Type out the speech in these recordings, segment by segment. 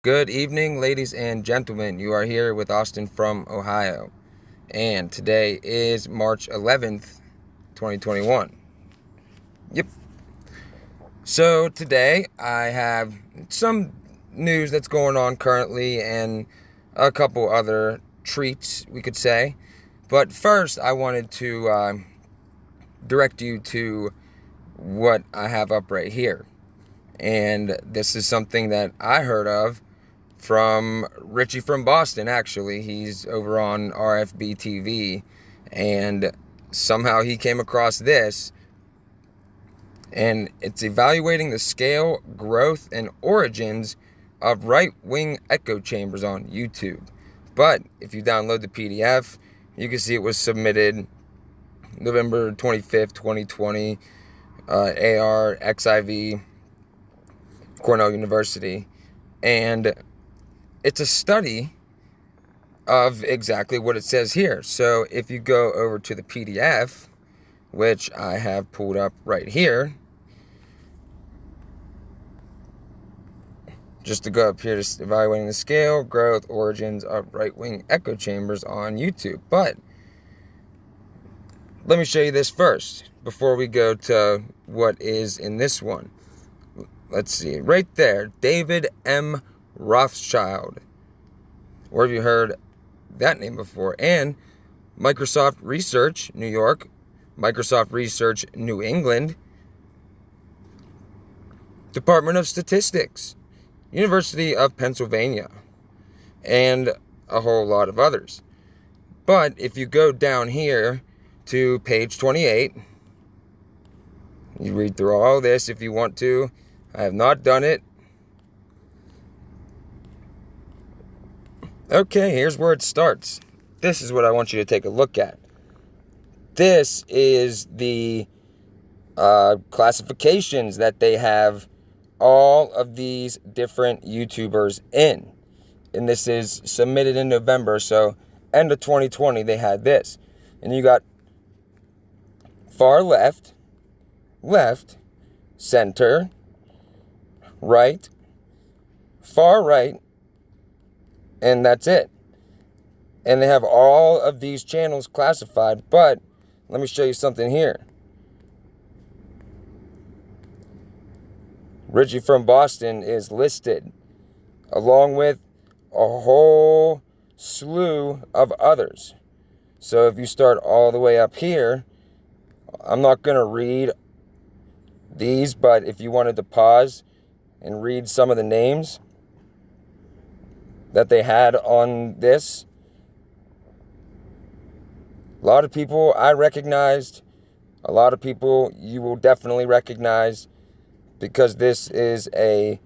Good evening, ladies and gentlemen. You are here with Austin from Ohio. And today is March 11th, 2021. Yep. So today I have some news that's going on currently and a couple other treats, we could say. But first, I wanted to direct you to what I have up right here. And this is something that I heard of from Richie from Boston, actually. He's over on RFB TV, and somehow he came across this, and it's evaluating the scale, growth, and origins of right-wing echo chambers on YouTube. But if you download the PDF, you can see it was submitted November 25th, 2020, AR XIV, Cornell University, and it's a study of exactly what it says here. So if you go over to the PDF, which I have pulled up right here, just to go up here to evaluating the scale, growth, origins of right-wing echo chambers on YouTube. But let me show you this first before we go to what is in this one. Let's see, right there, David M. Rothschild. Where have you heard that name before? And Microsoft Research, New York, Microsoft Research, New England, Department of Statistics, University of Pennsylvania, and a whole lot of others. But if you go down here to page 28, you read through all this if you want to. I have not done it. Okay, here's where it starts. This is what I want you to take a look at. This is the classifications that they have all of these different YouTubers in. And this is submitted in November, so end of 2020 they had this. And you got far left, left, center, right, far right, and that's it. And they have all of these channels classified, but let me show you something here. Richie from Boston is listed, along with a whole slew of others. So if you start all the way up here, I'm not going to read these, but if you wanted to pause and read some of the names that they had on this, a lot of people I recognized, a lot of people you will definitely recognize, because this is a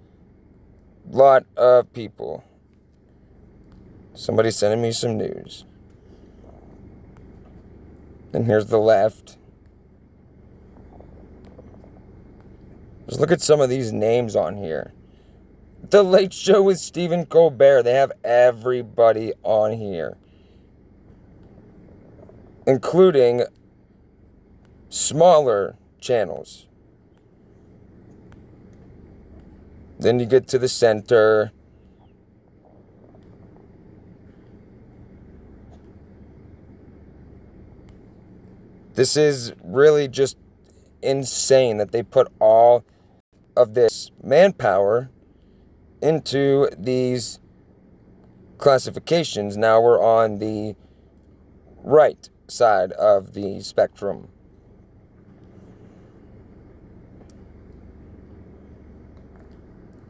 lot of people. Somebody's sending me some news. And here's the left. Just look at some of these names on here. The Late Show with Stephen Colbert. They have everybody on here, including smaller channels. Then you get to the center. This is really just insane that they put all of this manpower into these classifications. Now we're on the right side of the spectrum.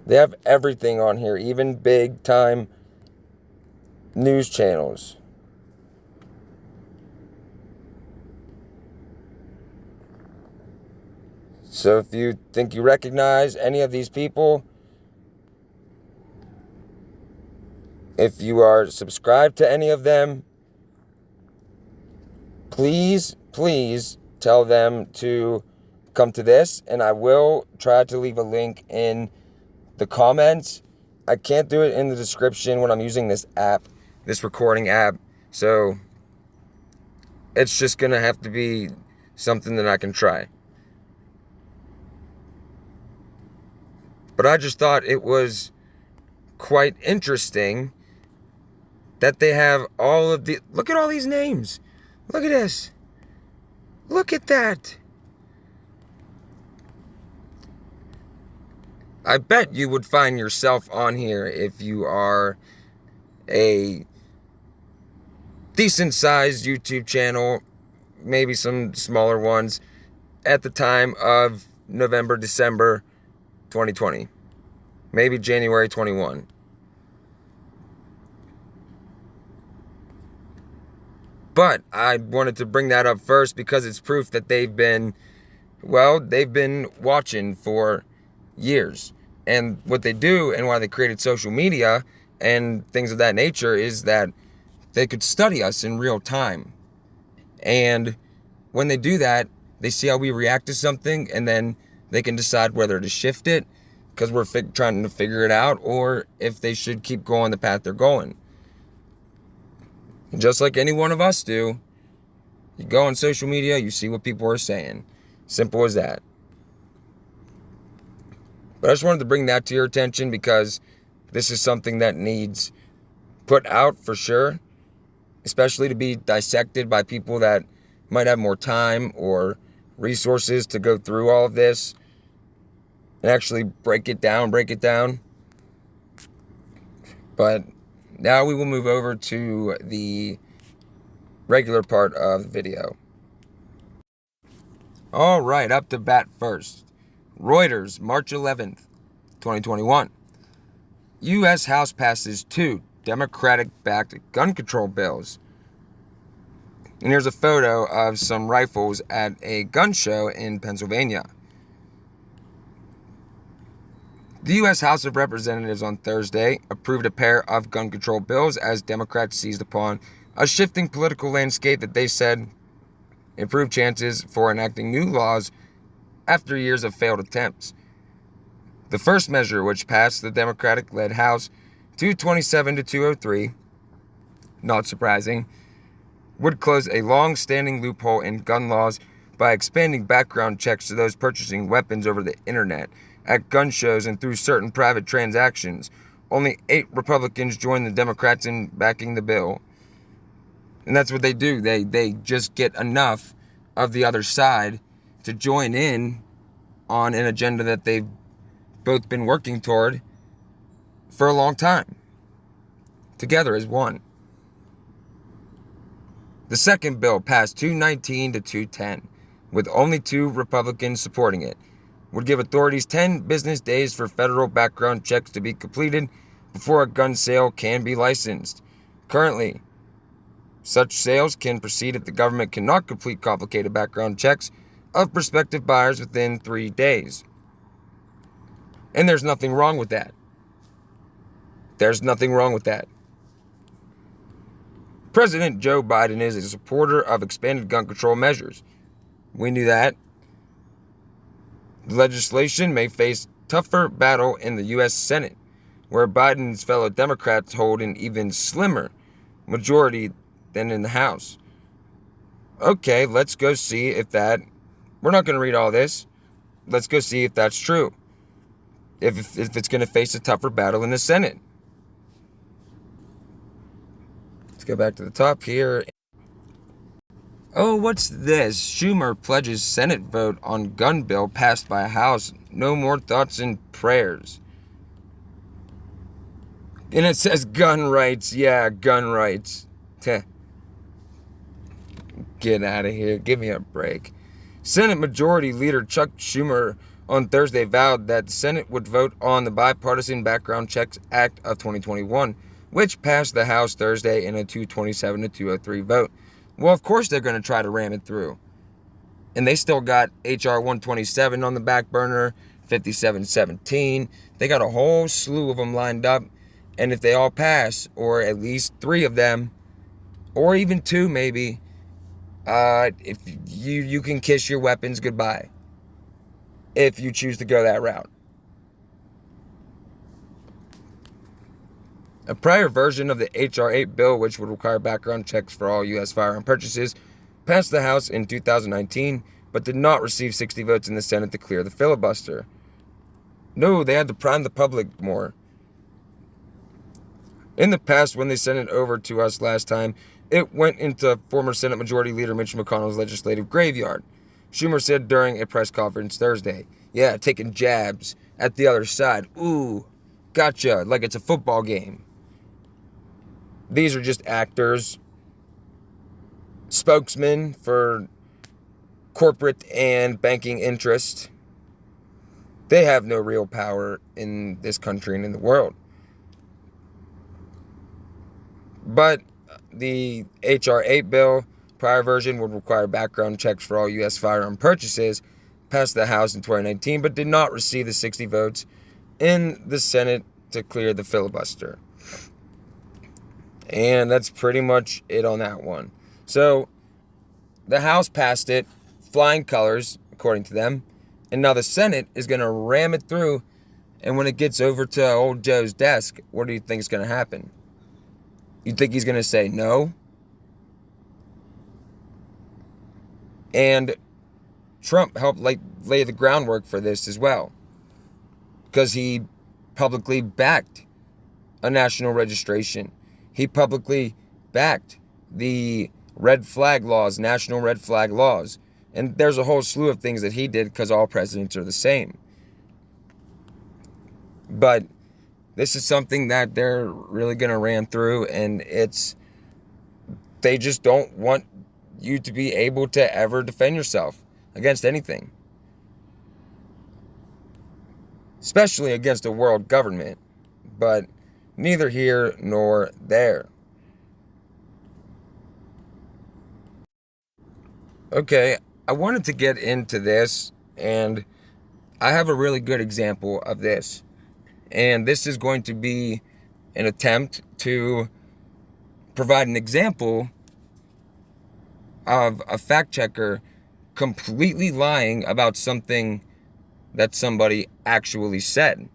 They have everything on here, even big time news channels. So if you think you recognize any of these people, if you are subscribed to any of them, please tell them to come to this, and I will try to leave a link in the comments. I can't do it in the description when I'm using this app, this recording app, so it's just gonna have to be something that I can try. But I just thought it was quite interesting that they have all of the... Look at all these names. Look at this. Look at that. I bet you would find yourself on here if you are a decent-sized YouTube channel, maybe some smaller ones, at the time of November, December 2020. Maybe January 21. But I wanted to bring that up first because it's proof that they've been watching for years. And what they do and why they created social media and things of that nature is that they could study us in real time. And when they do that, they see how we react to something, and then they can decide whether to shift it because we're trying to figure it out, or if they should keep going the path they're going. And just like any one of us do, you go on social media, you see what people are saying. Simple as that. But I just wanted to bring that to your attention because this is something that needs put out for sure, especially to be dissected by people that might have more time or resources to go through all of this and actually break it down. But now we will move over to the regular part of the video. All right, up to bat first. Reuters, March 11th, 2021. U.S. House passes 2 Democratic-backed gun control bills. And here's a photo of some rifles at a gun show in Pennsylvania. The U.S. House of Representatives on Thursday approved a pair of gun control bills as Democrats seized upon a shifting political landscape that they said improved chances for enacting new laws after years of failed attempts. The first measure, which passed the Democratic-led House 227 to 203, not surprising, would close a long-standing loophole in gun laws by expanding background checks to those purchasing weapons over the internet, at gun shows, and through certain private transactions. Only 8 Republicans joined the Democrats in backing the bill. And that's what they do. They just get enough of the other side to join in on an agenda that they've both been working toward for a long time, together as one. The second bill passed 219 to 210, with only 2 Republicans supporting it. Would give authorities 10 business days for federal background checks to be completed before a gun sale can be licensed. Currently, such sales can proceed if the government cannot complete complicated background checks of prospective buyers within 3 days. And there's nothing wrong with that. President Joe Biden is a supporter of expanded gun control measures. We knew that. The legislation may face tougher battle in the U.S. Senate, where Biden's fellow Democrats hold an even slimmer majority than in the House. Okay, let's go see if that... We're not going to read all this. Let's go see if that's true. If it's going to face a tougher battle in the Senate. Let's go back to the top here. Oh, what's this? Schumer pledges Senate vote on gun bill passed by House. No more thoughts and prayers. And it says gun rights. Yeah, gun rights. Get out of here. Give me a break. Senate Majority Leader Chuck Schumer on Thursday vowed that the Senate would vote on the Bipartisan Background Checks Act of 2021, which passed the House Thursday in a 227 to 203 vote. Well, of course they're going to try to ram it through. And they still got H.R. 127 on the back burner, 5717. They got a whole slew of them lined up. And if they all pass, or at least 3 of them, or even 2 maybe, if you can kiss your weapons goodbye if you choose to go that route. A prior version of the H.R. 8 bill, which would require background checks for all U.S. firearm purchases, passed the House in 2019, but did not receive 60 votes in the Senate to clear the filibuster. No, they had to prime the public more. In the past, when they sent it over to us last time, it went into former Senate Majority Leader Mitch McConnell's legislative graveyard. Schumer said during a press conference Thursday, yeah, taking jabs at the other side. Ooh, gotcha, like it's a football game. These are just actors, spokesmen for corporate and banking interests. They have no real power in this country and in the world. But the H.R. 8 bill, prior version, would require background checks for all U.S. firearm purchases, passed the House in 2019, but did not receive the 60 votes in the Senate to clear the filibuster. And that's pretty much it on that one. So the House passed it, flying colors, according to them, and now the Senate is going to ram it through, and when it gets over to old Joe's desk, what do you think is going to happen? You think he's going to say no? And Trump helped lay the groundwork for this as well, because he publicly backed a national registration. He publicly backed the red flag laws, national red flag laws. And there's a whole slew of things that he did, because all presidents are the same. But this is something that they're really going to ram through, and they just don't want you to be able to ever defend yourself against anything. Especially against a world government. But neither here nor there. Okay, I wanted to get into this, and I have a really good example of this. And this is going to be an attempt to provide an example of a fact checker completely lying about something that somebody actually said.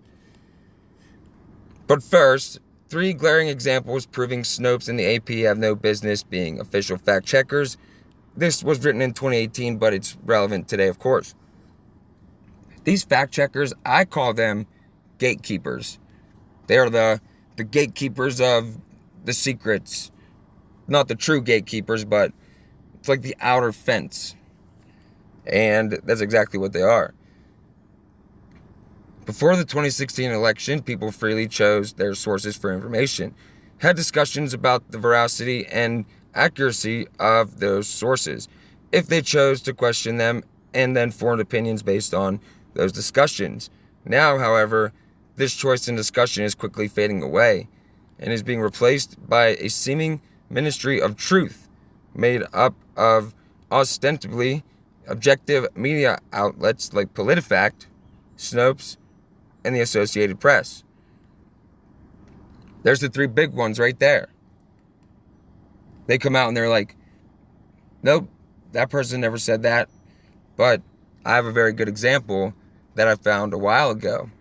But first, 3 glaring examples proving Snopes and the AP have no business being official fact checkers. This was written in 2018, but it's relevant today, of course. These fact checkers, I call them gatekeepers. They are the gatekeepers of the secrets. Not the true gatekeepers, but it's like the outer fence. And that's exactly what they are. Before the 2016 election, people freely chose their sources for information, had discussions about the veracity and accuracy of those sources, if they chose to question them, and then formed opinions based on those discussions. Now, however, this choice and discussion is quickly fading away and is being replaced by a seeming ministry of truth made up of ostensibly objective media outlets like PolitiFact, Snopes, and the Associated Press. There's the 3 big ones right there. They come out and they're like, nope, that person never said that. But I have a very good example that I found a while ago.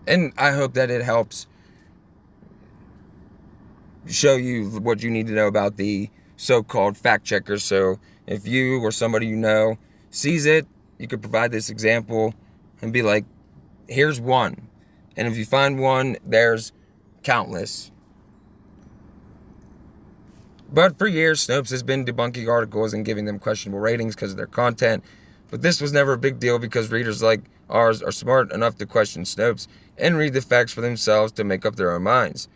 And I hope that it helps show you what you need to know about the so-called fact checkers. So if you or somebody you know sees it, you could provide this example and be like, here's one. And if you find one, there's countless. But for years, Snopes has been debunking articles and giving them questionable ratings because of their content. But this was never a big deal because readers like ours are smart enough to question Snopes and read the facts for themselves to make up their own minds.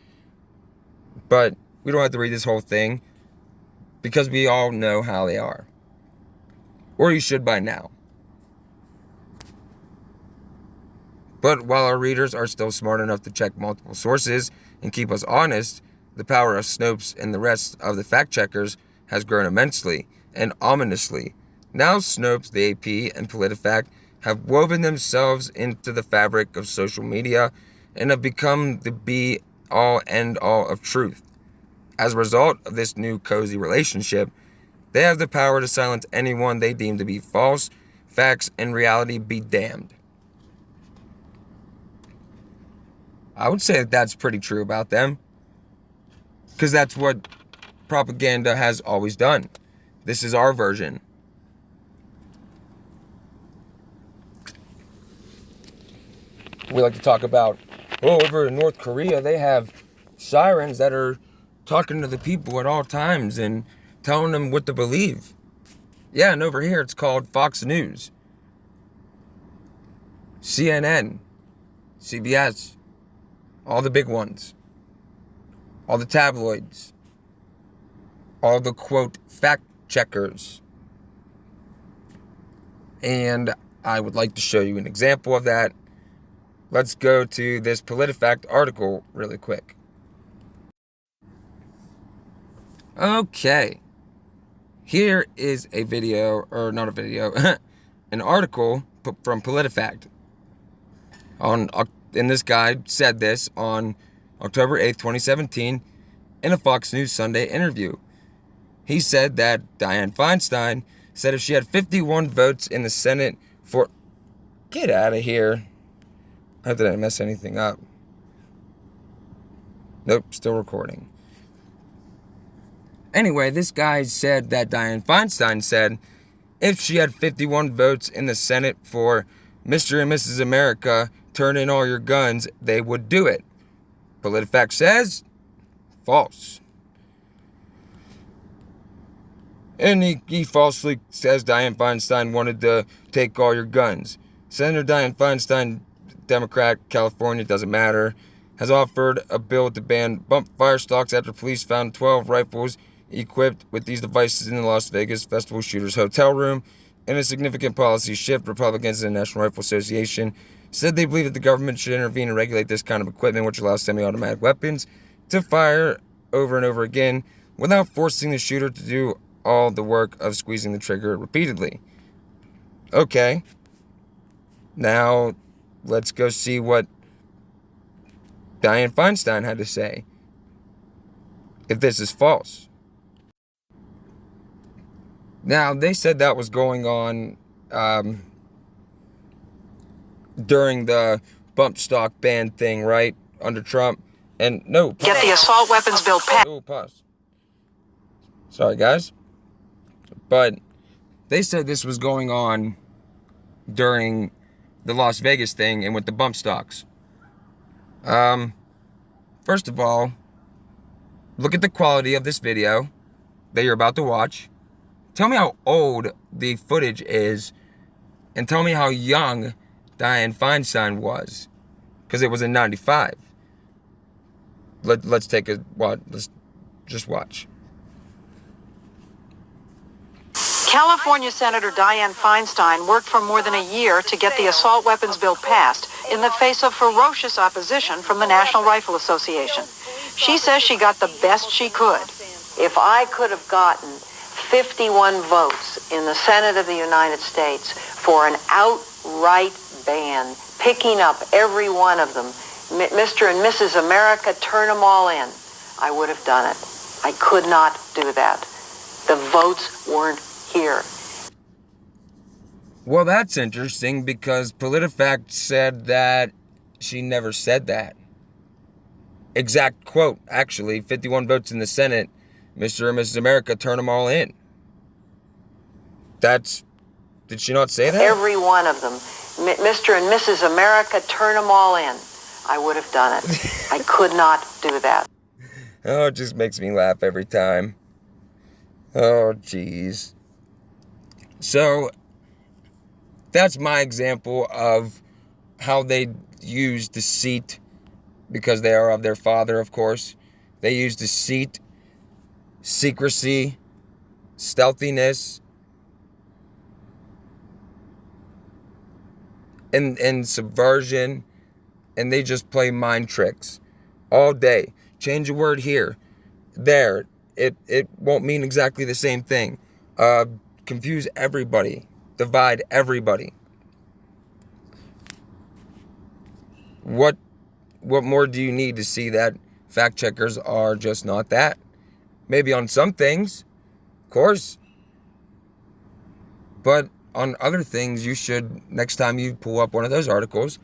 But we don't have to read this whole thing because we all know how they are. Or you should by now. But while our readers are still smart enough to check multiple sources and keep us honest, the power of Snopes and the rest of the fact checkers has grown immensely and ominously. Now Snopes, the AP, and PolitiFact have woven themselves into the fabric of social media and have become the be-all, end-all of truth. As a result of this new cozy relationship, they have the power to silence anyone they deem to be false, facts and reality be damned. I would say that that's pretty true about them. Because that's what propaganda has always done. This is our version. We like to talk about Oh, over in North Korea, they have sirens that are talking to the people at all times and telling them what to believe. Yeah, and over here it's called Fox News, CNN, CBS, all the big ones, all the tabloids, all the, quote, fact checkers. And I would like to show you an example of that. Let's go to this PolitiFact article really quick. Okay. Here is a video, or not a video, an article from PolitiFact. And this guy said this on October 8th, 2017, in a Fox News Sunday interview. He said that Dianne Feinstein said if she had 51 votes in the Senate for... Get out of here. I hope that I didn't mess anything up. Nope, still recording. Anyway, this guy said that Dianne Feinstein said if she had 51 votes in the Senate for Mr. and Mrs. America, turn in all your guns, they would do it. PolitiFact says, false. And he falsely says Dianne Feinstein wanted to take all your guns. Senator Dianne Feinstein, Democrat, California, doesn't matter, has offered a bill to ban bump fire stocks after police found 12 rifles equipped with these devices in the Las Vegas Festival Shooters hotel room. In a significant policy shift, Republicans and the National Rifle Association said they believe that the government should intervene and regulate this kind of equipment, which allows semi-automatic weapons to fire over and over again without forcing the shooter to do all the work of squeezing the trigger repeatedly. Okay. Now, let's go see what Dianne Feinstein had to say, if this is false. Now, they said that was going on during the bump stock ban thing, right? Under Trump. And no. Get the assault weapons bill passed. Oh, pause. Sorry, guys. But they said this was going on during the Las Vegas thing and with the bump stocks. First of all, look at the quality of this video that you're about to watch. Tell me how old the footage is, and tell me how young Dianne Feinstein was, because it was in 95. Let's take a watch. Let's just watch. California Senator Dianne Feinstein worked for more than a year to get the assault weapons bill passed in the face of ferocious opposition from the National Rifle Association. She says she got the best she could. If I could have gotten 51 votes in the Senate of the United States for an outright ban, picking up every one of them, Mr. and Mrs. America, turn them all in, I would have done it. I could not do that. The votes weren't here. Well, that's interesting, because PolitiFact said that she never said that. Exact quote, actually, 51 votes in the Senate, Mr. and Mrs. America, turn them all in. Did she not say that? Every one of them, Mr. and Mrs. America, turn them all in. I would have done it. I could not do that. Oh, it just makes me laugh every time. Oh, jeez. So, that's my example of how they use deceit, because they are of their father, of course. They use deceit, secrecy, stealthiness, and subversion, and they just play mind tricks all day. Change a word here, there. It won't mean exactly the same thing. Confuse everybody. Divide everybody. What more do you need to see that fact checkers are just not that? Maybe on some things, of course. But on other things, you should, next time you pull up one of those articles,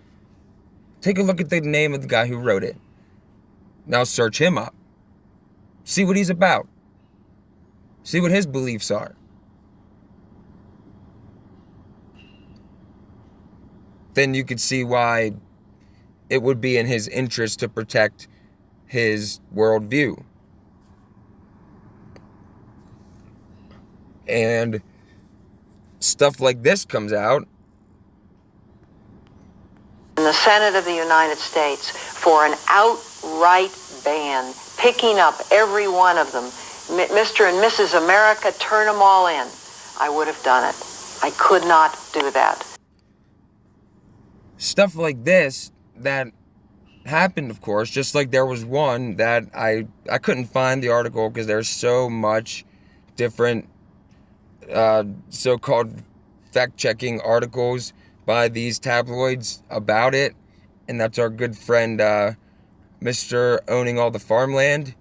take a look at the name of the guy who wrote it. Now search him up. See what he's about. See what his beliefs are. Then you could see why it would be in his interest to protect his worldview. And stuff like this comes out. In the Senate of the United States for an outright ban, picking up every one of them. Mr. and Mrs. America, turn them all in. I would have done it. I could not do that. Stuff like this that happened, of course, just like there was one that I couldn't find the article because there's so much different so-called fact-checking articles by these tabloids about it, and that's our good friend Mr. Owning All the Farmland,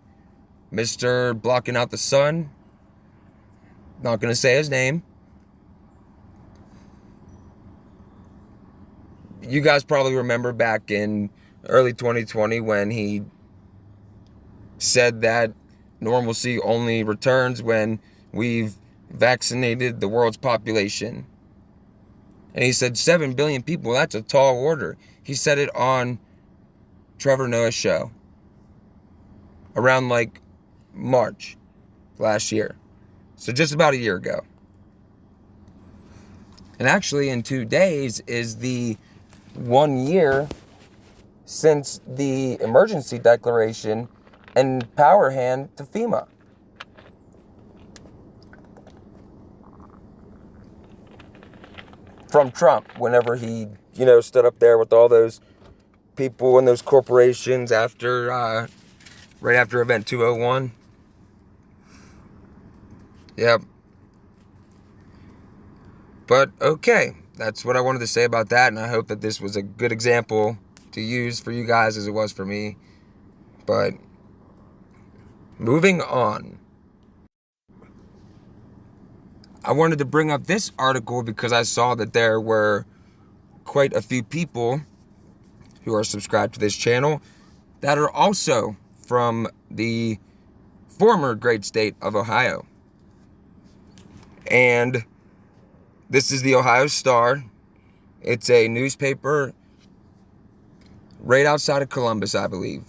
Mr. Blocking Out the Sun. Not going to say his name. You guys probably remember back in early 2020 when he said that normalcy only returns when we've vaccinated the world's population. And he said 7 billion people, that's a tall order. He said it on Trevor Noah's show around like March last year. So just about a year ago. And actually in 2 days is the 1 year since the emergency declaration and power hand to FEMA. From Trump, whenever he, stood up there with all those people and those corporations after, right after Event 201. Yep. But, okay, that's what I wanted to say about that, and I hope that this was a good example to use for you guys as it was for me. But, moving on. I wanted to bring up this article because I saw that there were quite a few people who are subscribed to this channel that are also from the former great state of Ohio. And this is the Ohio Star. It's a newspaper right outside of Columbus, I believe.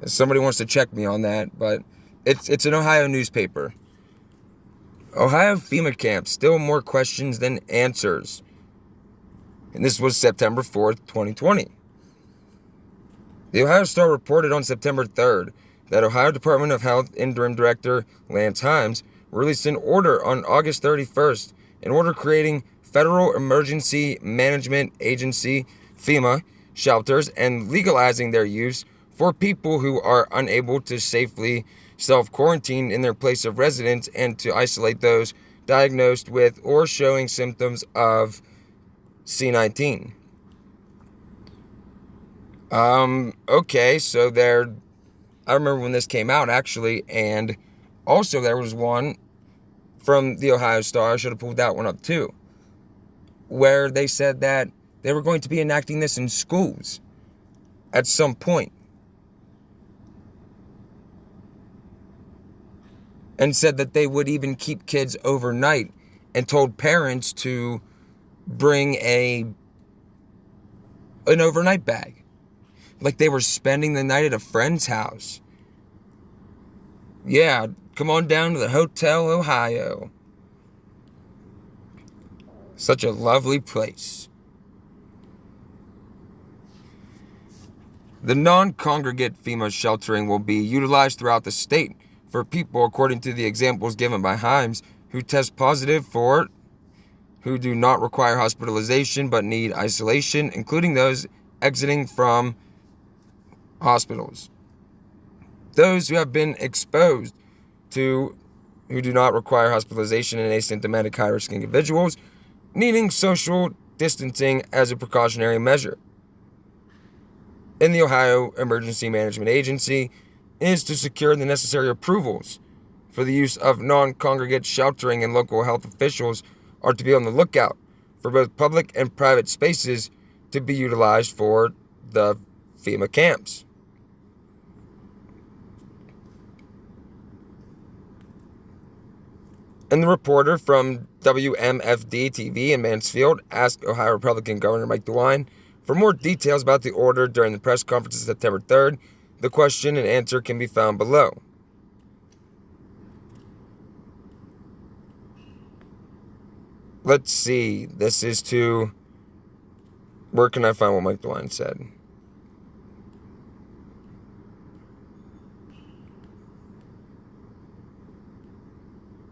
If somebody wants to check me on that, but it's an Ohio newspaper. Ohio FEMA camps, still more questions than answers. And this was September 4th, 2020. The Ohio Star reported on September 3rd that Ohio Department of Health Interim Director Lance Himes released an order on August 31st, an order creating Federal Emergency Management Agency, FEMA, shelters and legalizing their use for people who are unable to safely self-quarantine in their place of residence and to isolate those diagnosed with or showing symptoms of C-19. Okay, so I remember when this came out, actually, and also there was one from the Ohio Star, I should have pulled that one up too, where they said that they were going to be enacting this in schools at some point. And said that they would even keep kids overnight and told parents to bring an overnight bag. Like they were spending the night at a friend's house. Yeah, come on down to the Hotel Ohio. Such a lovely place. The non-congregate FEMA sheltering will be utilized throughout the state for people, according to the examples given by Himes, who test positive for, who do not require hospitalization but need isolation, including those exiting from hospitals. Those who have been exposed to, who do not require hospitalization, and asymptomatic high-risk individuals needing social distancing as a precautionary measure. In the Ohio Emergency Management Agency is to secure the necessary approvals for the use of non-congregate sheltering, and local health officials are to be on the lookout for both public and private spaces to be utilized for the FEMA camps. And the reporter from WMFD TV in Mansfield asked Ohio Republican Governor Mike DeWine for more details about the order during the press conference of September 3rd. The question and answer can be found below. Let's see. This is to... Where can I find what Mike DeWine said?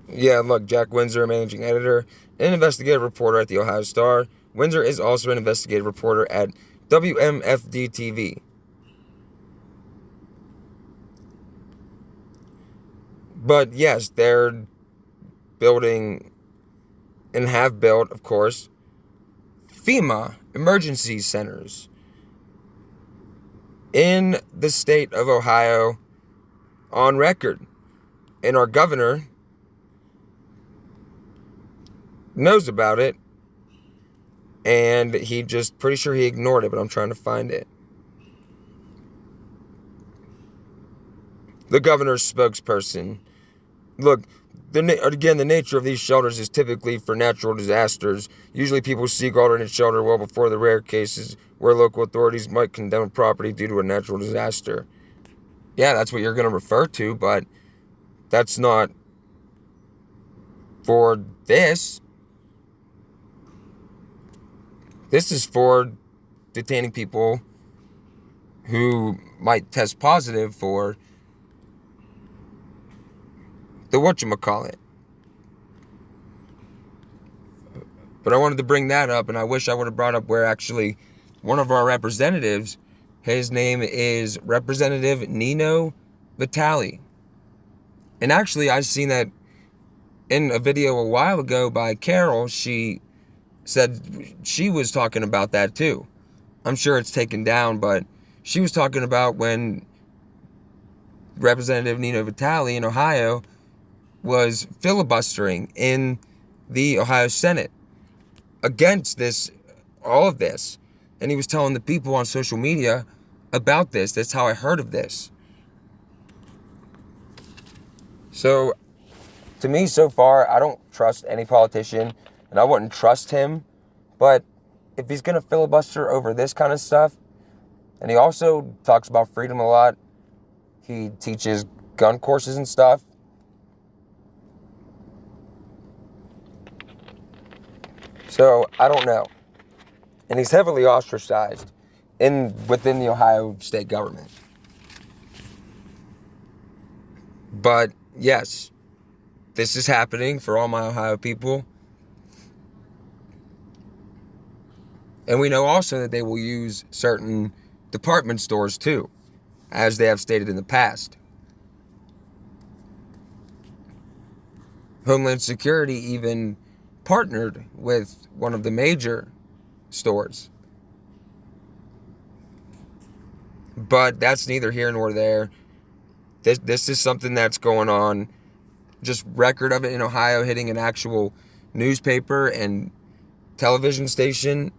Yeah, look, Jack Windsor, managing editor and investigative reporter at the Ohio Star. Windsor is also an investigative reporter at WMFD TV. But yes, they're building and have built, of course, FEMA emergency centers in the state of Ohio on record. And our governor knows about it, and he just pretty sure he ignored it, but I'm trying to find it. The governor's spokesperson. Look, the nature of these shelters is typically for natural disasters. Usually people seek alternate shelter well before the rare cases where local authorities might condemn a property due to a natural disaster. Yeah, that's what you're going to refer to, but that's not for this. This is for detaining people who might test positive for the whatchamacallit. But I wanted to bring that up, and I wish I would have brought up where actually one of our representatives, his name is Representative Nino Vitale. And actually, I've seen that in a video a while ago by Carol. She said she was talking about that too. I'm sure it's taken down, but she was talking about when Representative Nino Vitale in Ohio was filibustering in the Ohio Senate against this, all of this. And he was telling the people on social media about this. That's how I heard of this. So, to me, so far, I don't trust any politician, and I wouldn't trust him. But if he's going to filibuster over this kind of stuff, and he also talks about freedom a lot, he teaches gun courses and stuff. So, I don't know. And he's heavily ostracized within the Ohio state government. But, yes, this is happening for all my Ohio people. And we know also that they will use certain department stores too, as they have stated in the past. Homeland Security even partnered with one of the major stores. But that's neither here nor there. This is something that's going on. Just record of it in Ohio hitting an actual newspaper and television station.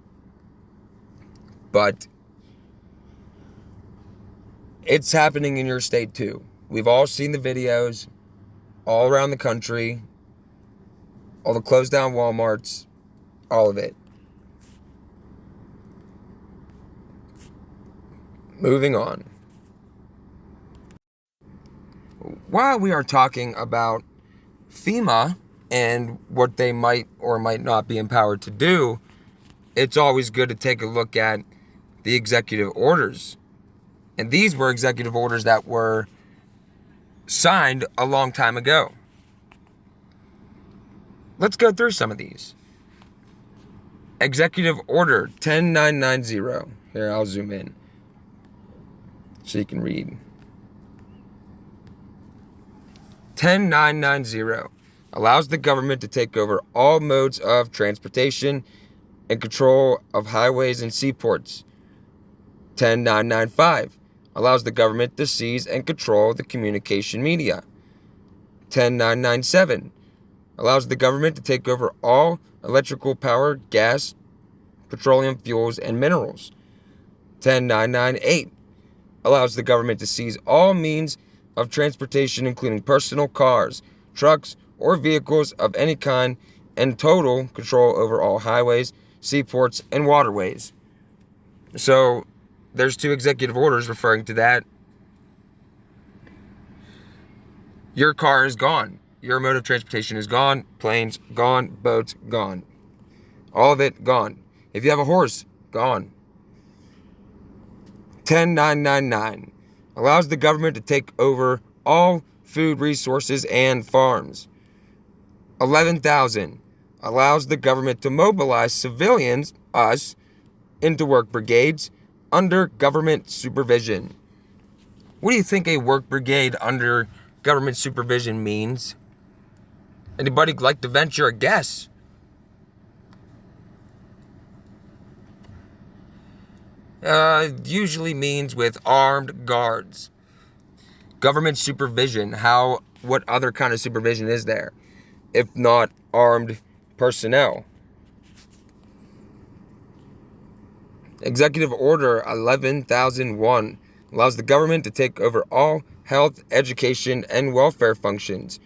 But it's happening in your state too. We've all seen the videos all around the country. All the closed down Walmarts. All of it. Moving on. While we are talking about FEMA and what they might or might not be empowered to do, it's always good to take a look at the executive orders. And these were executive orders that were signed a long time ago. Let's go through some of these. Executive Order 10990. Here, I'll zoom in so you can read. 10990 allows the government to take over all modes of transportation and control of highways and seaports. 10995 allows the government to seize and control the communication media. 10997 allows the government to take over all electrical power, gas, petroleum fuels, and minerals. 10998 allows the government to seize all means of transportation, including personal cars, trucks, or vehicles of any kind, and total control over all highways, seaports, and waterways. So there's 2 executive orders referring to that. Your car is gone. Your mode of transportation is gone. Planes gone. Boats gone. All of it gone. If you have a horse, gone. 10999 allows the government to take over all food resources and farms. 11,000 allows the government to mobilize civilians, us, into work brigades under government supervision. What do you think a work brigade under government supervision means? Anybody like to venture a guess? Usually means with armed guards. Government supervision. What other kind of supervision is there, if not armed personnel? Executive Order 11,001 allows the government to take over all health, education, and welfare functions.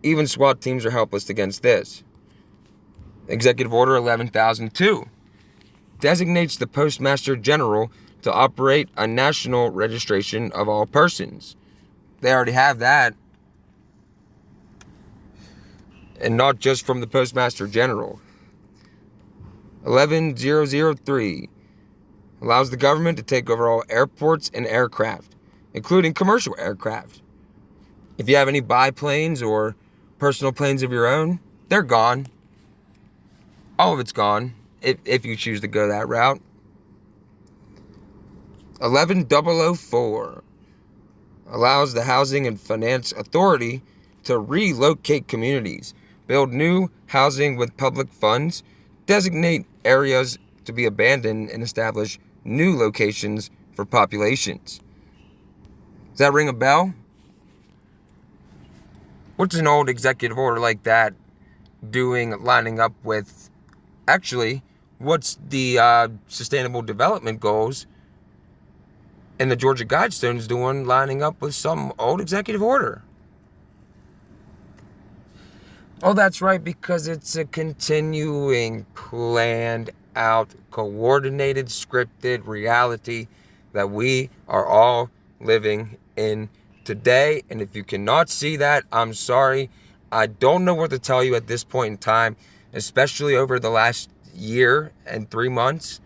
Even SWAT teams are helpless against this. Executive Order 11,002 designates the Postmaster General to operate a national registration of all persons. They already have that. And not just from the Postmaster General. 11003 allows the government to take over all airports and aircraft, including commercial aircraft. If you have any biplanes or personal planes of your own, they're gone. All of it's gone, if you choose to go that route. 11004 allows the Housing and Finance Authority to relocate communities, build new housing with public funds, designate areas to be abandoned, and establish new locations for populations. Does that ring a bell? What's an old executive order like that lining up with, actually, what's the Sustainable Development Goals and the Georgia Guidestones doing lining up with some old executive order? Oh, that's right, because it's a continuing, planned out, coordinated, scripted reality that we are all living in today. And if you cannot see that, I'm sorry. I don't know what to tell you at this point in time, especially over the last year and 3 months.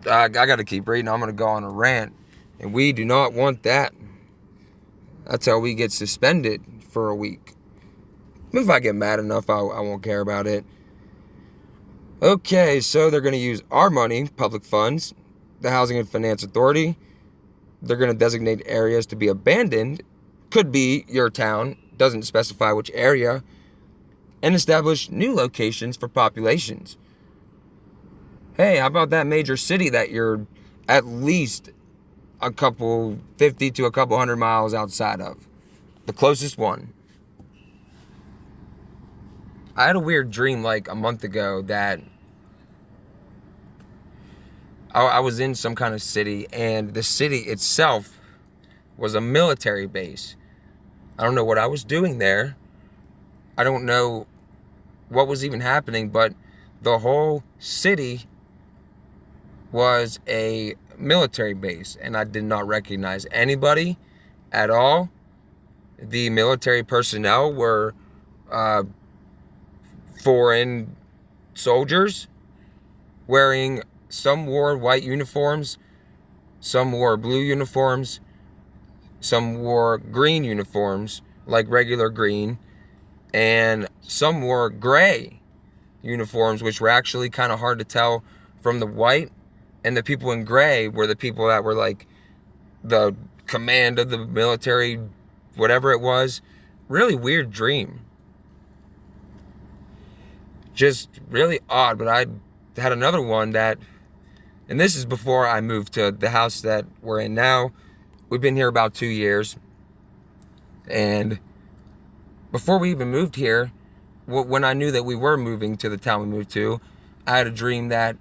I got to keep reading. I'm going to go on a rant. And we do not want that. That's how we get suspended for a week. If I get mad enough, I won't care about it. Okay, so they're going to use our money, public funds, the Housing and Finance Authority. They're going to designate areas to be abandoned. Could be your town, doesn't specify which area. And establish new locations for populations. Hey, how about that major city that you're at least 50 to a couple 100 miles outside of? The closest one. I had a weird dream like a month ago that I was in some kind of city, and the city itself was a military base. I don't know what I was doing there. I don't know what was even happening, but the whole city was a military base, and I did not recognize anybody at all. The military personnel were foreign soldiers wearing, some wore white uniforms, some wore blue uniforms, some wore green uniforms, like regular green, and some wore gray uniforms, which were actually kind of hard to tell from the white. And the people in gray were the people that were like the command of the military, whatever it was. Really weird dream. Just really odd. But I had another one that, and this is before I moved to the house that we're in now. We've been here about 2 years. And before we even moved here, when I knew that we were moving to the town we moved to, I had a dream that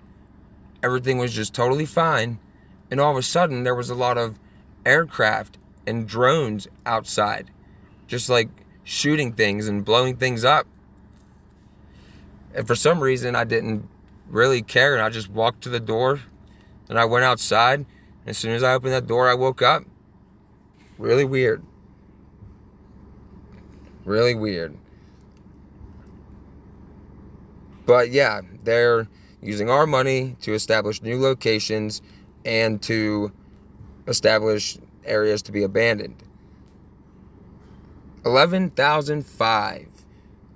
everything was just totally fine. And all of a sudden, there was a lot of aircraft and drones outside. just like shooting things and blowing things up. And for some reason, I didn't really care, and I just walked to the door, and I went outside. And as soon as I opened that door, I woke up. Really weird. Really weird. But yeah, they're using our money to establish new locations and to establish areas to be abandoned. 11,005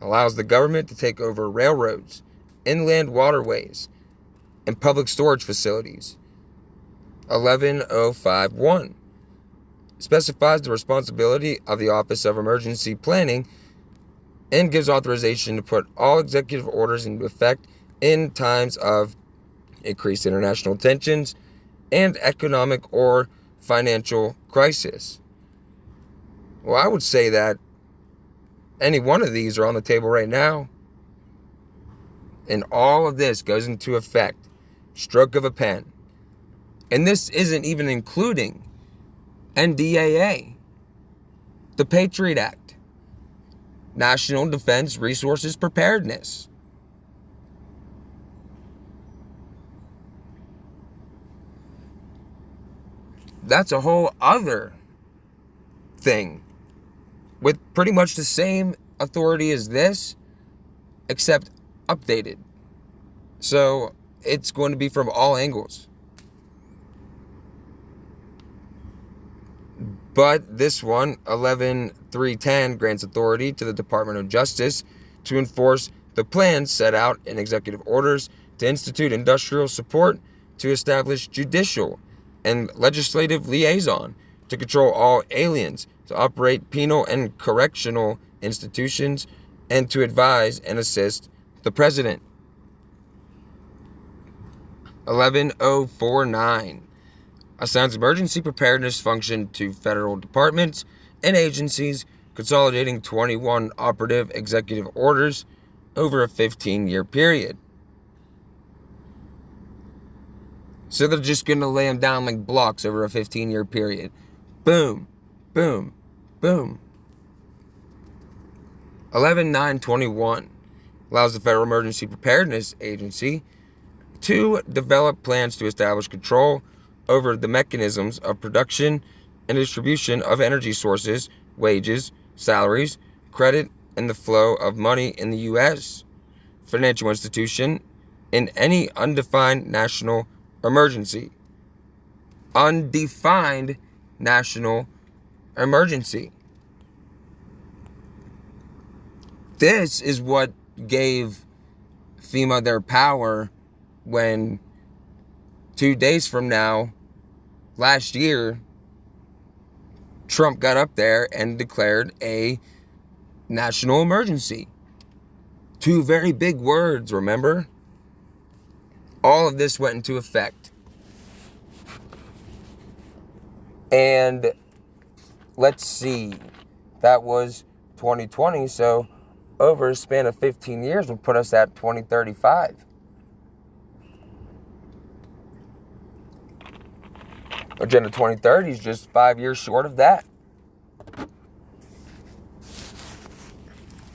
allows the government to take over railroads, inland waterways, and public storage facilities. 11,051 specifies the responsibility of the Office of Emergency Planning and gives authorization to put all executive orders into effect in times of increased international tensions and economic or financial crisis. Well, I would say that any one of these are on the table right now. And all of this goes into effect, stroke of a pen. And this isn't even including NDAA, the Patriot Act, National Defense Resources Preparedness. That's a whole other thing with pretty much the same authority as this, except updated. So it's going to be from all angles. But this one, 11.310, grants authority to the Department of Justice to enforce the plans set out in executive orders to institute industrial support, to establish judicial and legislative liaison, to control all aliens, to operate penal and correctional institutions, and to advise and assist the President. 11.049 assigns emergency preparedness function to federal departments and agencies, consolidating 21 operative executive orders over a 15-year period. So they're just going to lay them down like blocks over a 15-year period. Boom, boom, boom. 11.921 allows the Federal Emergency Preparedness Agency to develop plans to establish control over the mechanisms of production and distribution of energy sources, wages, salaries, credit, and the flow of money in the U.S. financial institution in any undefined national emergency. Undefined national emergency. This is what gave FEMA their power when 2 days from now, last year, Trump got up there and declared a national emergency. 2 very big words, remember? All of this went into effect. And let's see, that was 2020, so over a span of 15 years would put us at 2035. Agenda 2030 is just 5 years short of that.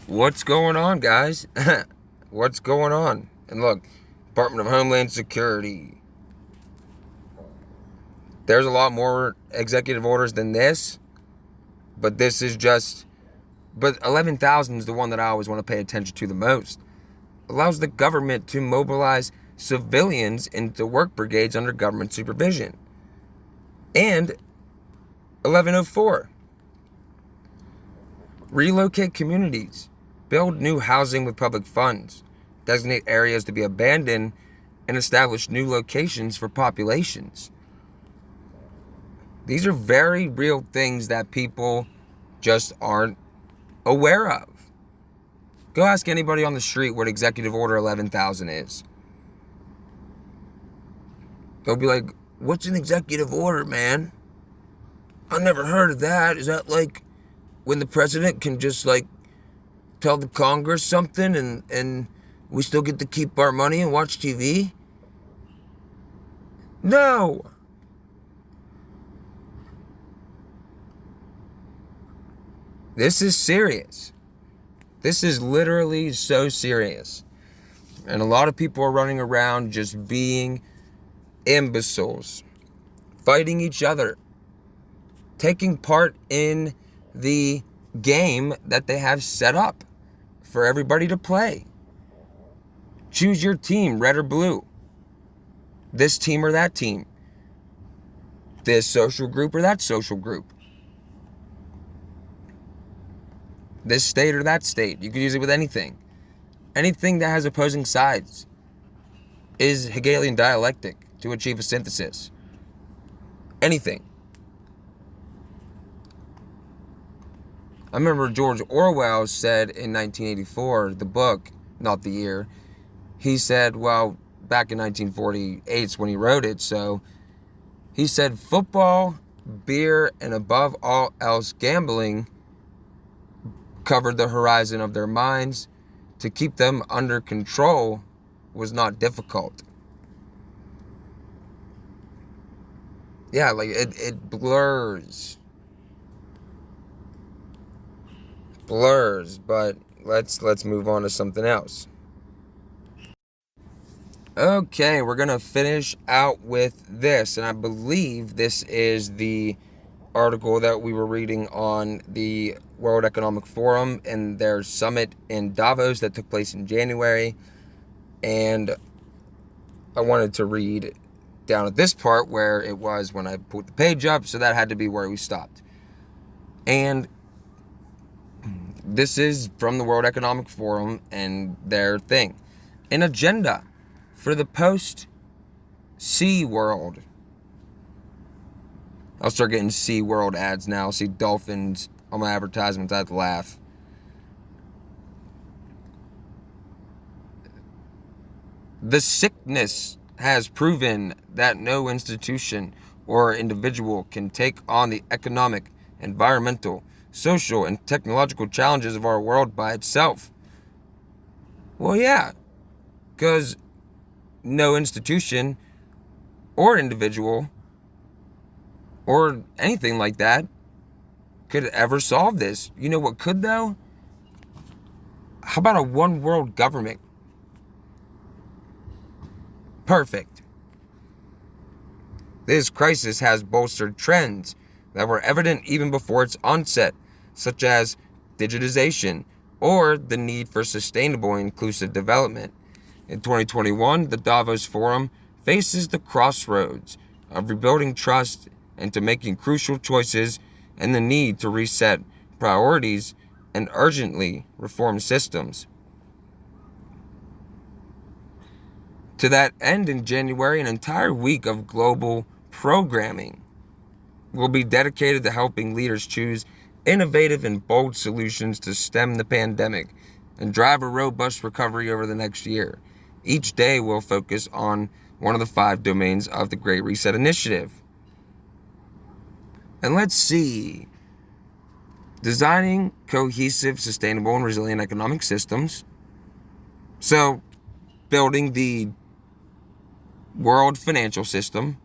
What's going on, guys? What's going on? And look, Department of Homeland Security. There's a lot more executive orders than this, but this is just... But 11,000 is the one that I always want to pay attention to the most. Allows the government to mobilize civilians into work brigades under government supervision. And 1104. Relocate communities. Build new housing with public funds. Designate areas to be abandoned and establish new locations for populations. These are very real things that people just aren't aware of. Go ask anybody on the street what Executive Order 11,000 is. They'll be like, "What's an executive order, man? I never heard of that. Is that like when the president can just like tell the Congress something and we still get to keep our money and watch TV?" No. This is serious. This is literally so serious. And a lot of people are running around just being imbeciles, fighting each other, taking part in the game that they have set up for everybody to play. Choose your team, red or blue. This team or that team. This social group or that social group. This state or that state. You could use it with anything. Anything that has opposing sides is Hegelian dialectic to achieve a synthesis. Anything. I remember George Orwell said in 1984, the book, not the year, he said, well, back in 1948 when he wrote it, so he said football, beer, and above all else gambling covered the horizon of their minds. To keep them under control was not difficult. Yeah, like it blurs, but let's move on to something else. Okay, we're gonna finish out with this, and I believe this is the article that we were reading on the World Economic Forum and their summit in Davos that took place in January. And I wanted to read down at this part where it was when I put the page up, so that had to be where we stopped. And this is from the World Economic Forum and their thing. An agenda for the post-Sea world. I'll start getting Sea World ads now. I'll see dolphins on my advertisements. I have to laugh. The sickness has proven that no institution or individual can take on the economic, environmental, social, and technological challenges of our world by itself. Well, yeah, because no institution or individual or anything like that could ever solve this. You know what could, though? How about a one world government? Perfect. This crisis has bolstered trends that were evident even before its onset, such as digitization or the need for sustainable and inclusive development. In 2021, the Davos Forum faces the crossroads of rebuilding trust into making crucial choices and the need to reset priorities and urgently reform systems. To that end, in January, an entire week of global programming will be dedicated to helping leaders choose innovative and bold solutions to stem the pandemic and drive a robust recovery over the next year. Each day will focus on one of the 5 domains of the Great Reset Initiative. And let's see. Designing cohesive, sustainable, and resilient economic systems. So, building the world financial system.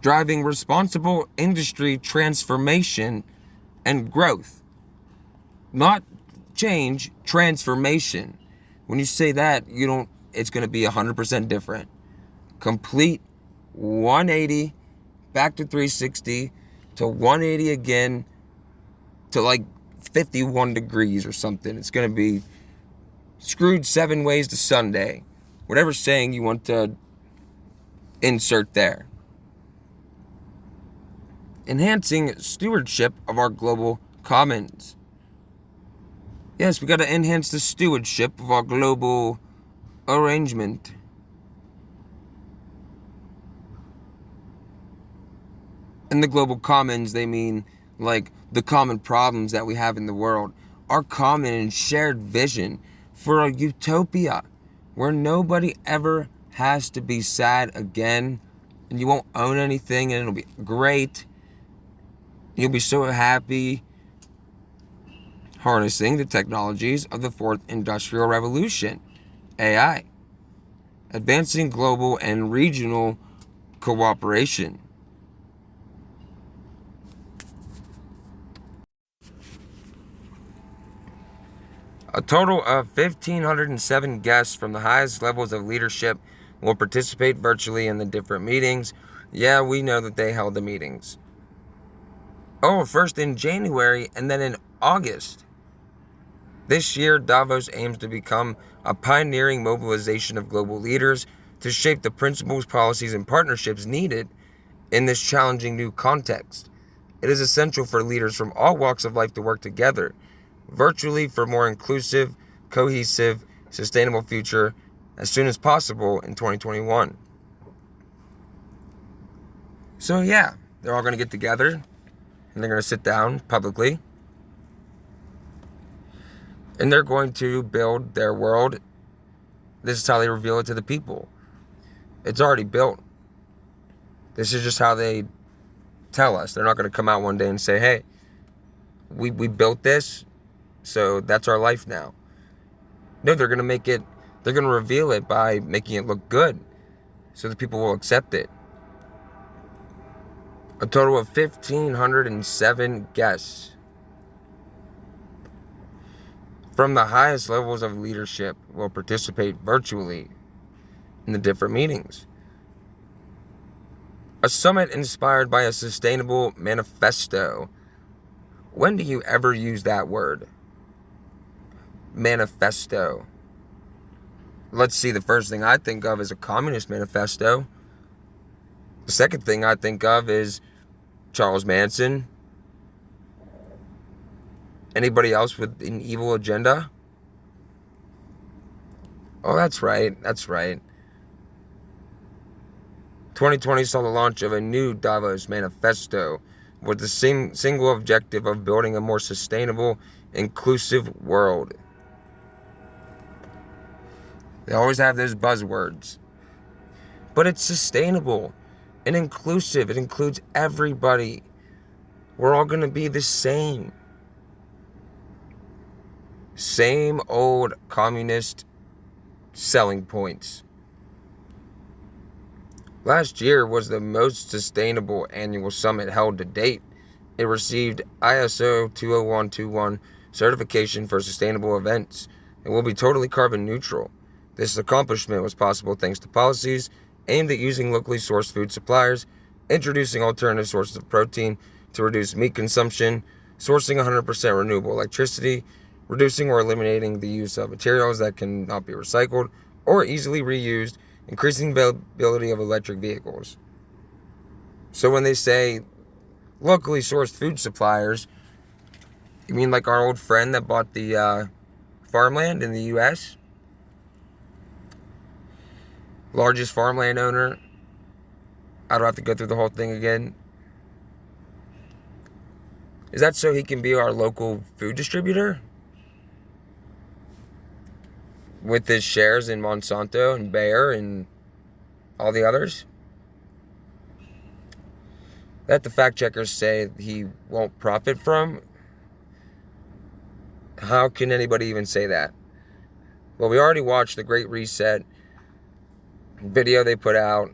Driving responsible industry transformation and growth. Not change, transformation. When you say that, it's going to be 100% different. Complete 180, back to 360, to 180 again, to like 51 degrees or something. It's going to be screwed 7 ways to Sunday. Whatever saying you want to insert there. Enhancing stewardship of our global commons. Yes, we got to enhance the stewardship of our global arrangement. In the global commons, they mean like the common problems that we have in the world. Our common and shared vision for a utopia where nobody ever has to be sad again, and you won't own anything, and it'll be great. You'll be so happy harnessing the technologies of the 4th Industrial Revolution, AI, advancing global and regional cooperation. A total of 1,507 guests from the highest levels of leadership will participate virtually in the different meetings. Yeah, we know that they held the meetings. Oh, first in January and then in August. This year, Davos aims to become a pioneering mobilization of global leaders to shape the principles, policies, and partnerships needed in this challenging new context. It is essential for leaders from all walks of life to work together, virtually, for a more inclusive, cohesive, sustainable future as soon as possible in 2021. So yeah, they're all going to get together and they're going to sit down publicly and they're going to build their world. This is how they reveal it to the people. It's already built. This is just how they tell us. They're not going to come out one day and say, hey, we built this, so that's our life now. No, they're going to reveal it by making it look good so that people will accept it. A total of 1,507 guests from the highest levels of leadership will participate virtually in the different meetings. A summit inspired by a sustainable manifesto. When do you ever use that word? Manifesto. Let's see, the first thing I think of is a communist manifesto. The second thing I think of is Charles Manson. Anybody else with an evil agenda? Oh, that's right. 2020 saw the launch of a new Davos manifesto with the single objective of building a more sustainable, inclusive world. They always have those buzzwords. But it's sustainable and inclusive. It includes everybody. We're all going to be the same. Same old communist selling points. Last year was the most sustainable annual summit held to date. It received ISO 20121 certification for sustainable events and will be totally carbon neutral. This accomplishment was possible thanks to policies aimed at using locally sourced food suppliers, introducing alternative sources of protein to reduce meat consumption, sourcing 100% renewable electricity, reducing or eliminating the use of materials that cannot be recycled or easily reused, increasing availability of electric vehicles. So when they say locally sourced food suppliers, you mean like our old friend that bought the farmland in the U.S.? Largest farmland owner. I don't have to go through the whole thing again. Is that so he can be our local food distributor? With his shares in Monsanto and Bayer and all the others? That the fact checkers say he won't profit from? How can anybody even say that? Well, we already watched the Great Reset video they put out,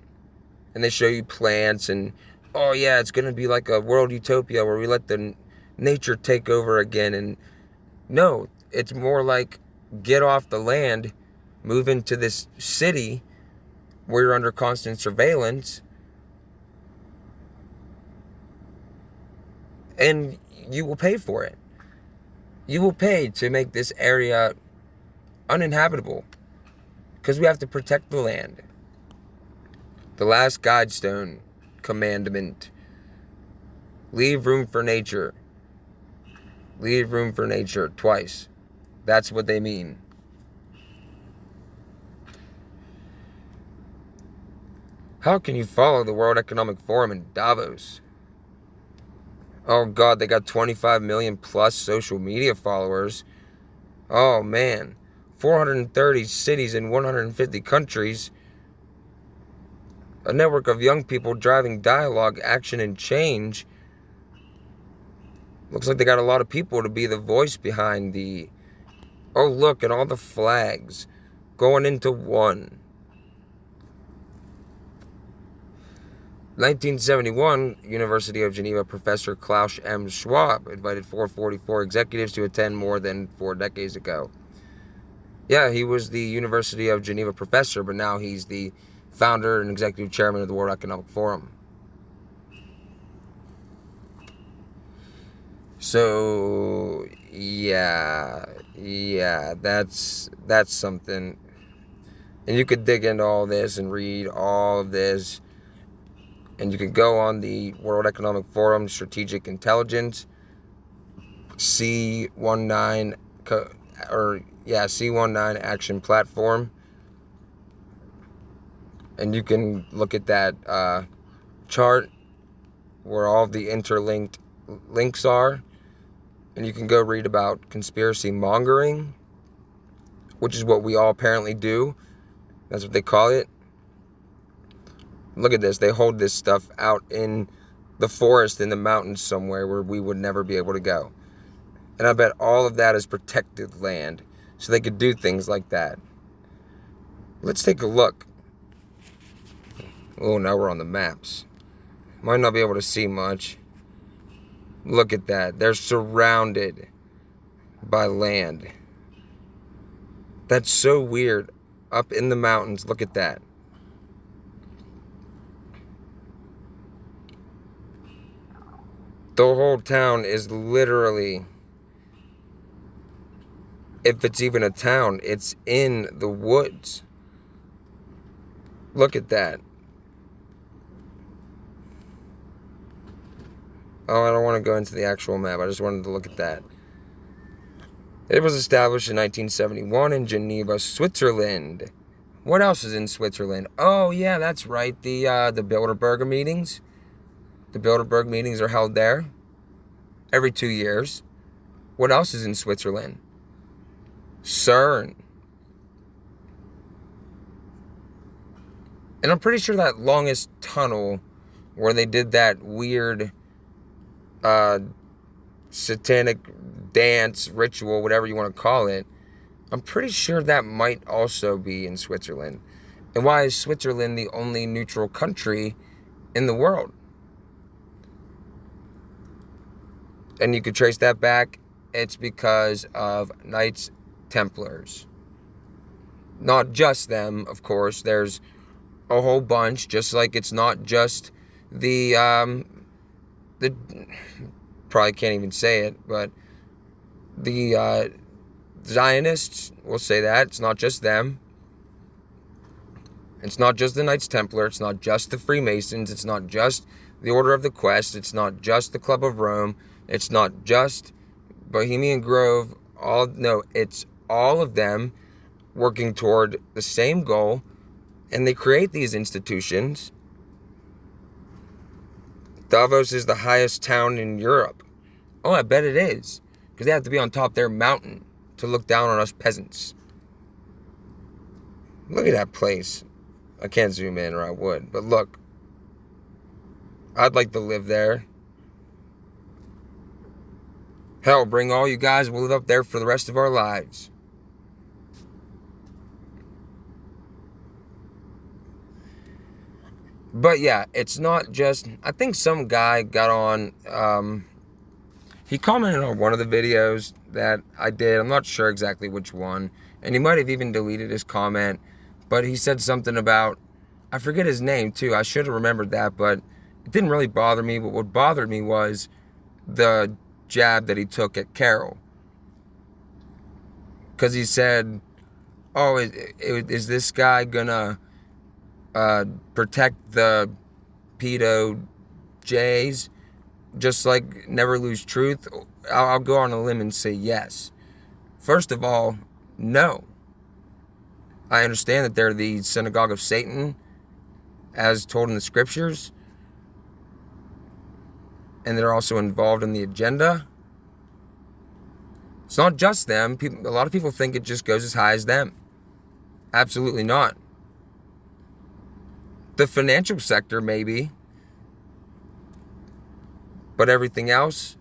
and they show you plants, and oh yeah, it's going to be like a world utopia where we let the nature take over again. And no, it's more like get off the land, move into this city where you're under constant surveillance, and you will pay for it. You will pay to make this area uninhabitable because we have to protect the land. The last guidestone commandment. Leave room for nature. Leave room for nature twice. That's what they mean. How can you follow the World Economic Forum in Davos? Oh God, they got 25 million plus social media followers. Oh man, 430 cities in 150 countries. A network of young people driving dialogue, action, and change. Looks like they got a lot of people to be the voice behind the... Oh, look at all the flags going into one. 1971, University of Geneva professor Klaus M. Schwab invited 444 executives to attend more than 4 decades ago. Yeah, he was the University of Geneva professor, but now he's the founder and executive chairman of the World Economic Forum. So yeah, that's something. And you could dig into all this and read all of this, and you could go on the World Economic Forum Strategic Intelligence C19 C19 Action Platform, and you can look at that chart where all the interlinked links are, and you can go read about conspiracy mongering, which is what we all apparently do. That's what they call it. Look at this. They hold this stuff out in the forest, in the mountains somewhere where we would never be able to go. And I bet all of that is protected land, so they could do things like that. Let's take a look. Oh, now we're on the maps. Might not be able to see much. Look at that. They're surrounded by land. That's so weird. Up in the mountains, look at that. The whole town is literally, if it's even a town, it's in the woods. Look at that. Oh, I don't want to go into the actual map. I just wanted to look at that. It was established in 1971 in Geneva, Switzerland. What else is in Switzerland? Oh, yeah, that's right. The Bilderberg meetings. The Bilderberg meetings are held there every 2 years. What else is in Switzerland? CERN. And I'm pretty sure that longest tunnel where they did that weird satanic dance, ritual, whatever you want to call it, I'm pretty sure that might also be in Switzerland. And why is Switzerland the only neutral country in the world? And you could trace that back. It's because of Knights Templars. Not just them, of course. There's a whole bunch, just like it's not just the probably can't even say it, but the Zionists, we'll say that. It's not just them. It's not just the Knights Templar. It's not just the Freemasons. It's not just the Order of the Quest. It's not just the Club of Rome. It's not just Bohemian Grove. It's all of them working toward the same goal, and they create these institutions. Davos is the highest town in Europe. Oh, I bet it is, because they have to be on top of their mountain to look down on us peasants. Look at that place. I can't zoom in, or I would, but look. I'd like to live there. Hell, bring all you guys. We'll live up there for the rest of our lives. But yeah, it's not just... I think some guy got on... he commented on one of the videos that I did. I'm not sure exactly which one. And he might have even deleted his comment. But he said something about... I forget his name, too. I should have remembered that, but it didn't really bother me. But what bothered me was the jab that he took at Carol. Because he said, oh, is this guy gonna protect the pedo Jays? Just like Never Lose Truth? I'll go on a limb and say yes. First of all, no. I understand that they're the synagogue of Satan, as told in the scriptures. And they're also involved in the agenda. It's not just them. A lot of people think it just goes as high as them. Absolutely not. The financial sector, maybe. But everything else,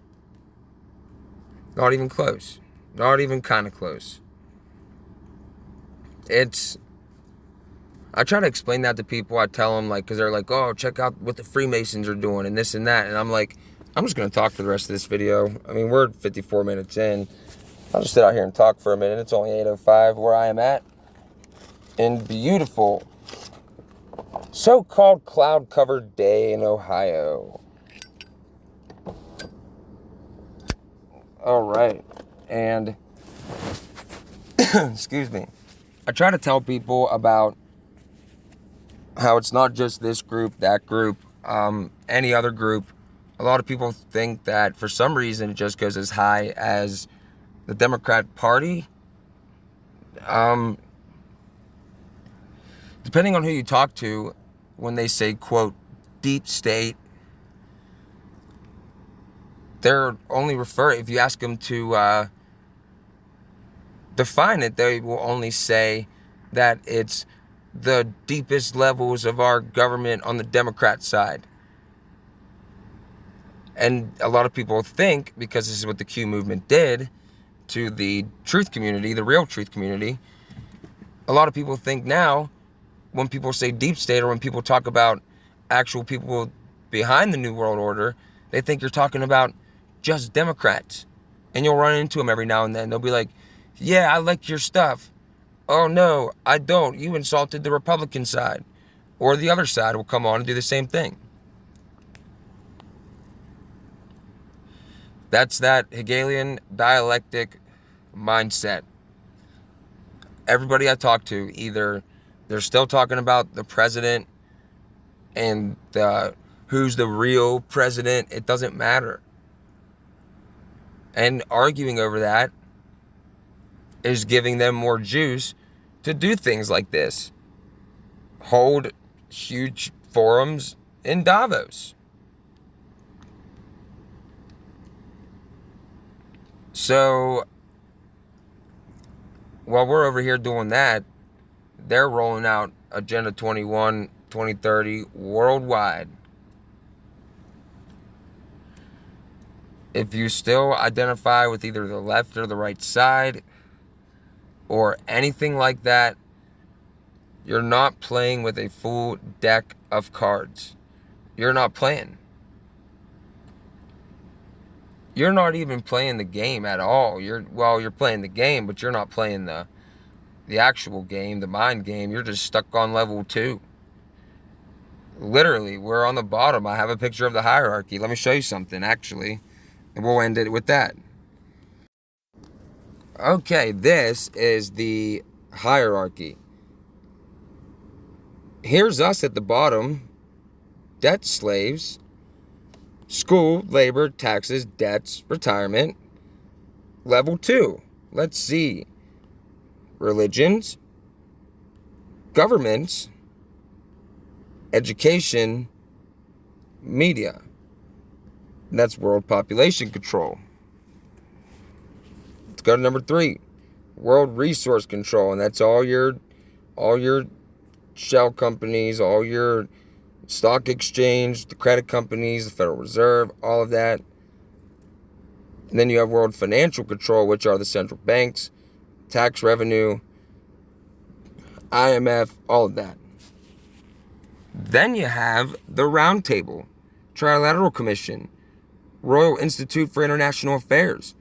not even close. Not even kind of close. I try to explain that to people. I tell them, like, because they're like, oh, check out what the Freemasons are doing and this and that. And I'm like, I'm just going to talk for the rest of this video. I mean, we're 54 minutes in. I'll just sit out here and talk for a minute. It's only 8:05 where I am at in beautiful so-called cloud-covered day in Ohio. All right. And, excuse me, I try to tell people about how it's not just this group, that group, any other group. A lot of people think that for some reason it just goes as high as the Democrat Party. Depending on who you talk to, when they say, quote, deep state, they're only if you ask them to define it, they will only say that it's the deepest levels of our government on the Democrat side. And a lot of people think, because this is what the Q movement did to the truth community, the real truth community, a lot of people think now, when people say deep state or when people talk about actual people behind the New World Order, they think you're talking about just Democrats. And you'll run into them every now and then. They'll be like, yeah, I like your stuff. Oh, no, I don't. You insulted the Republican side. Or the other side will come on and do the same thing. That's that Hegelian dialectic mindset. Everybody I talk to, either they're still talking about the president and who's the real president, it doesn't matter. And arguing over that is giving them more juice to do things like this. Hold huge forums in Davos. So, while we're over here doing that, they're rolling out Agenda 21, 2030 worldwide. If you still identify with either the left or the right side or anything like that, you're not playing with a full deck of cards. You're not playing. You're not even playing the game at all. You're playing the game, but you're not playing the actual game, the mind game. You're just stuck on level 2. Literally, we're on the bottom. I have a picture of the hierarchy. Let me show you something, actually. And we'll end it with that. Okay, this is the hierarchy. Here's us at the bottom. Debt slaves. School, labor, taxes, debts, retirement. Level 2. Let's see. Religions. Governments. Education. Media. And that's world population control. Let's go to number 3. World resource control. And that's all your shell companies, all your stock exchange, the credit companies, the Federal Reserve, all of that. And then you have world financial control, which are the central banks, tax revenue, IMF, all of that. Then you have the Round Table, Trilateral Commission, Royal Institute for International Affairs,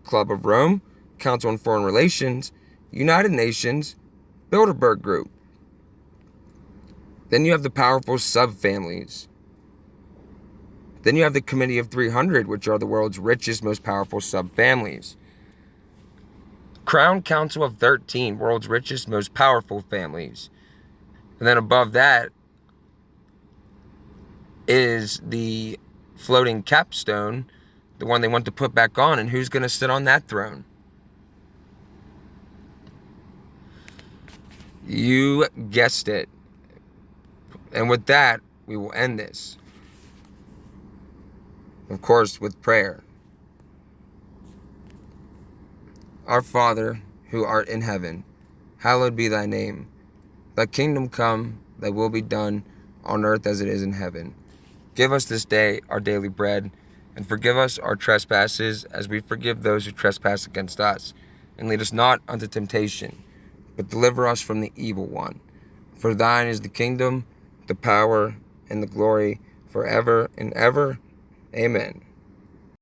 Club of Rome, Council on Foreign Relations, United Nations, Bilderberg Group. Then you have the powerful subfamilies. Then you have the Committee of 300, which are the world's richest, most powerful subfamilies. Crown Council of 13, world's richest, most powerful families. And then above that is the floating capstone, the one they want to put back on, and who's going to sit on that throne? You guessed it. And with that, we will end this. Of course, with prayer. Our Father, who art in heaven, hallowed be thy name. Thy kingdom come, thy will be done, on earth as it is in heaven. Give us this day our daily bread, and forgive us our trespasses, as we forgive those who trespass against us. And lead us not unto temptation, but deliver us from the evil one. For thine is the kingdom, the power, and the glory, forever and ever. Amen.